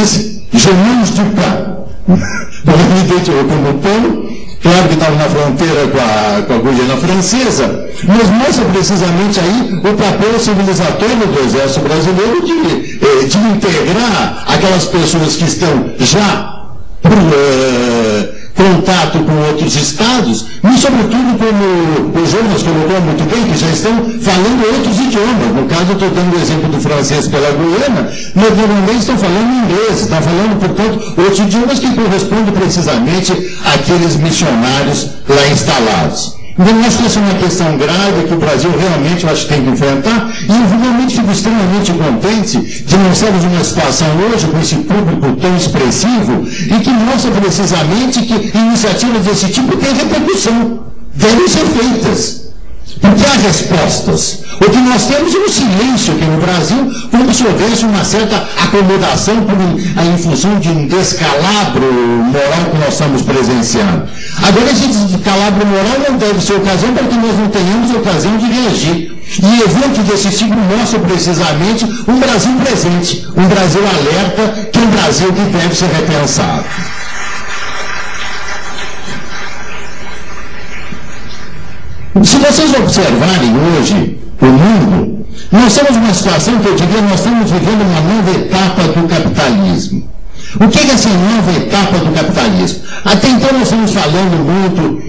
disse, je mange du pain. Ele identificou como pão, claro que estava na fronteira com a Guiana Francesa, mas mostra precisamente aí o papel civilizatório do Exército Brasileiro de integrar aquelas pessoas que estão já por contato com outros estados, e sobretudo como o Jonas colocou muito bem, que já estão falando outros idiomas. No caso, eu estou dando o exemplo do francês pela Guiana, mas normalmente estão falando inglês, estão falando, portanto, outros idiomas que correspondem precisamente àqueles missionários lá instalados. Então, eu acho que essa é uma questão grave que o Brasil realmente, eu acho que tem que enfrentar, e eu realmente fico extremamente contente de nós termos uma situação hoje com esse público tão expressivo e que mostra precisamente que iniciativas desse tipo têm repercussão, devem ser feitas. Porque há respostas. O que nós temos é um silêncio aqui no Brasil, como se houvesse uma certa acomodação em função de um descalabro moral que nós estamos presenciando. Agora, esse descalabro moral não deve ser ocasião para que nós não tenhamos ocasião de reagir. E eventos desse tipo mostram precisamente um Brasil presente, um Brasil alerta, que é um Brasil que deve ser repensado. Se vocês observarem hoje o mundo, nós temos uma situação que eu diria, nós estamos vivendo uma nova etapa do capitalismo. O que é essa nova etapa do capitalismo? Até então nós estamos falando muito,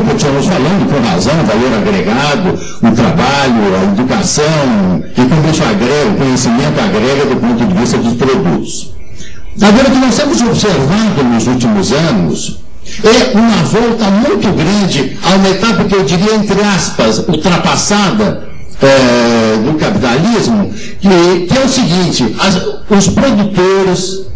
continuamos falando com razão, o valor agregado, o trabalho, a educação, e como isso agrega, o conhecimento agrega do ponto de vista dos produtos. Agora, o que nós temos observado nos últimos anos é uma volta muito grande a uma etapa que eu diria, entre aspas, ultrapassada do capitalismo, que é o seguinte, os produtores,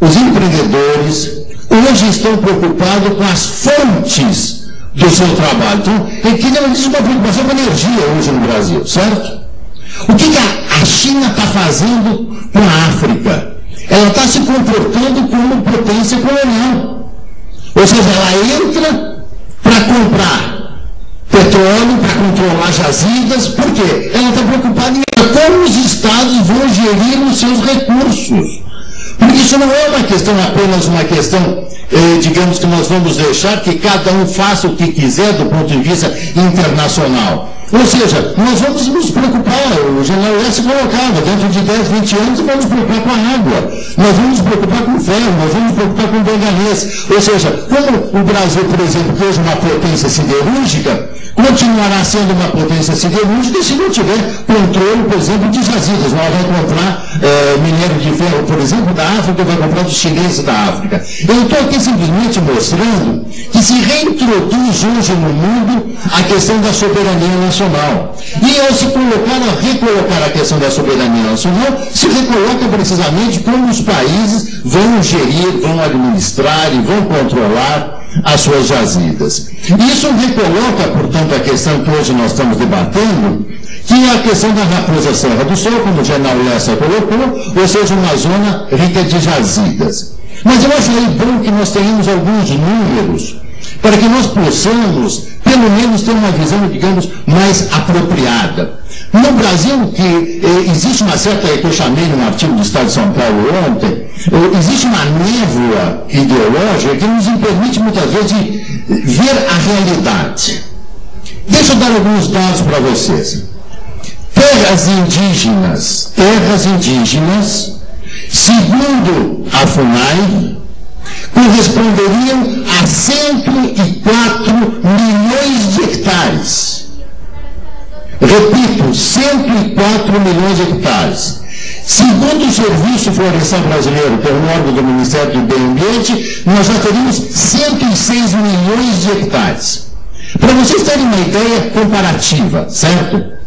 os empreendedores, hoje estão preocupados com as fontes do seu trabalho. Então, existe uma preocupação com a energia hoje no Brasil, certo? O que a China está fazendo com a África? Ela está se comportando como potência colonial. Ou seja, ela entra para comprar petróleo, para controlar jazidas. Por quê? Ela está preocupada em como os estados vão gerir os seus recursos. Porque isso não é uma questão, apenas uma questão, digamos que nós vamos deixar que cada um faça o que quiser do ponto de vista internacional. Ou seja, nós vamos nos preocupar, o general Lessa colocava, dentro de 10, 20 anos, vamos nos preocupar com a água, nós vamos nos preocupar com o ferro, nós vamos nos preocupar com o manganês. Ou seja, como o Brasil, por exemplo, que hoje é uma potência siderúrgica, continuará sendo uma potência siderúrgica se não tiver controle, por exemplo, de jazidas. Nós vamos comprar minério de ferro, por exemplo, da África, vai comprar dos chineses da África. Eu estou aqui simplesmente mostrando que se reintroduz hoje no mundo a questão da soberania nacional. E ao se recolocar a questão da soberania nacional, se recoloca precisamente como os países vão gerir, vão administrar e vão controlar as suas jazidas. Isso recoloca, portanto, a questão que hoje nós estamos debatendo, que é a questão da Raposa Serra do Sol, como o general Lessa colocou, ou seja, uma zona rica de jazidas. Mas eu acho aí bom que nós tenhamos alguns números para que nós possamos, pelo menos, ter uma visão, digamos, mais apropriada. No Brasil, que existe uma certa, que eu chamei num artigo do Estado de São Paulo ontem, existe uma névoa ideológica que nos impede muitas vezes de ver a realidade. Deixa eu dar alguns dados para vocês. Terras indígenas, segundo a FUNAI, corresponderiam a 104 milhões de hectares. Repito, 104 milhões de hectares. Segundo o Serviço Florestal Brasileiro, que é um órgão do Ministério do Meio Ambiente, nós já teríamos 106 milhões de hectares. Para vocês terem uma ideia comparativa, certo?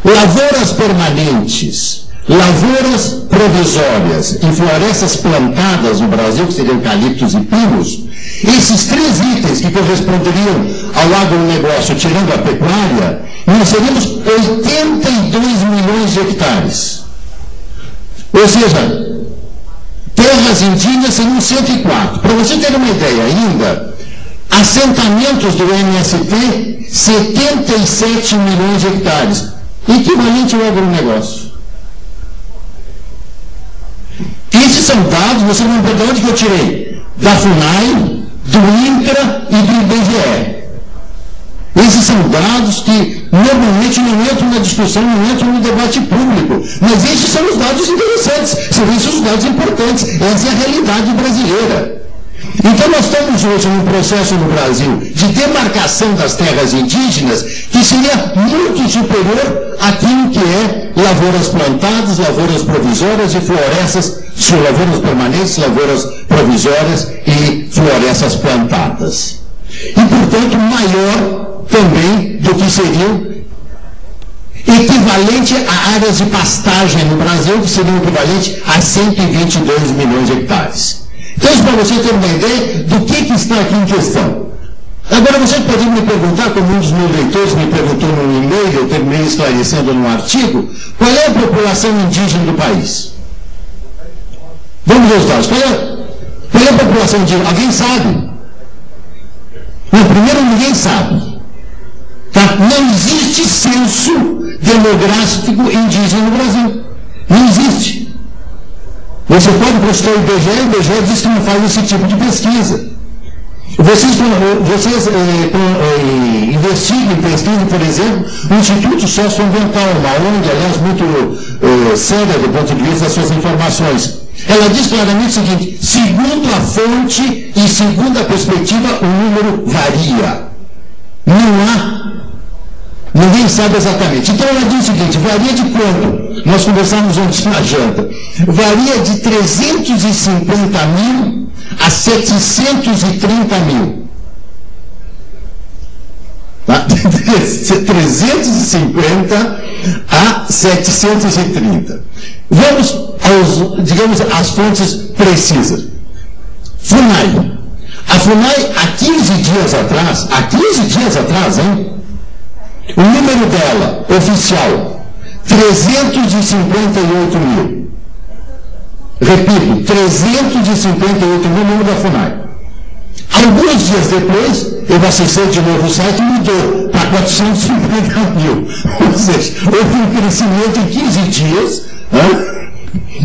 Lavouras permanentes, lavouras provisórias e florestas plantadas no Brasil, que seriam eucaliptos e pinos, esses três itens que corresponderiam ao agronegócio, tirando a pecuária, nós teríamos 82 milhões de hectares. Ou seja, terras indígenas seriam 104. Para você ter uma ideia ainda, assentamentos do MST, 77 milhões de hectares, equivalente ao agronegócio. Esses são dados, você não me pergunta onde que eu tirei? Da FUNAI, do INCRA e do IBGE. Esses são dados que normalmente não entram na discussão, não entram no debate público. Mas esses são os dados interessantes, são esses os dados importantes. Essa é a realidade brasileira. Então nós estamos hoje num processo no Brasil de demarcação das terras indígenas que seria muito superior àquilo que é lavouras plantadas, lavouras provisórias e florestas, lavouras permanentes, lavouras provisórias e florestas plantadas. E, portanto, maior também do que seriam equivalente a áreas de pastagem no Brasil, que seriam equivalente a 122 milhões de hectares. Então, isso para você ter uma ideia do que está aqui em questão. Agora, você pode me perguntar, como um dos meus leitores me perguntou num e-mail, eu terminei esclarecendo num artigo, qual é a população indígena do país? Vamos ver os dados. Qual é a população indígena? Alguém sabe? Não, primeiro, ninguém sabe. Tá? Não existe censo demográfico indígena no Brasil. Não existe. Você pode consultar o IBGE diz que não faz esse tipo de pesquisa. Vocês investiguem, pesquisem, por exemplo, o Instituto Socioambiental, uma ONG, aliás, muito séria do ponto de vista das suas informações. Ela diz claramente o seguinte: segundo a fonte e segundo a perspectiva, o número varia. Ninguém sabe exatamente. Então ela diz o seguinte: varia de quanto? Nós conversamos ontem na janta. Varia de 350 mil a 730 mil. Tá? 350 a 730. Vamos às fontes precisas. FUNAI. A FUNAI, há 15 dias atrás, hein? O número dela, oficial, 358 mil. Repito, 358 mil, número da FUNAI. Alguns dias depois, eu acessei de novo o site e mudou para 450 mil. Ou seja, houve um crescimento em 15 dias,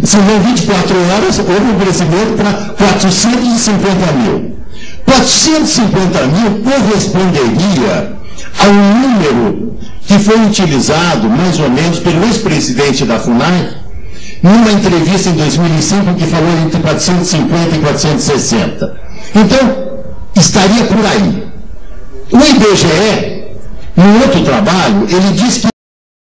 se não 24 horas, houve um crescimento para 450 mil. 450 mil corresponderia ao número que foi utilizado, mais ou menos, pelo ex-presidente da FUNAI, numa entrevista em 2005, que falou entre 450 e 460. Então, estaria por aí. O IBGE, no outro trabalho, ele diz que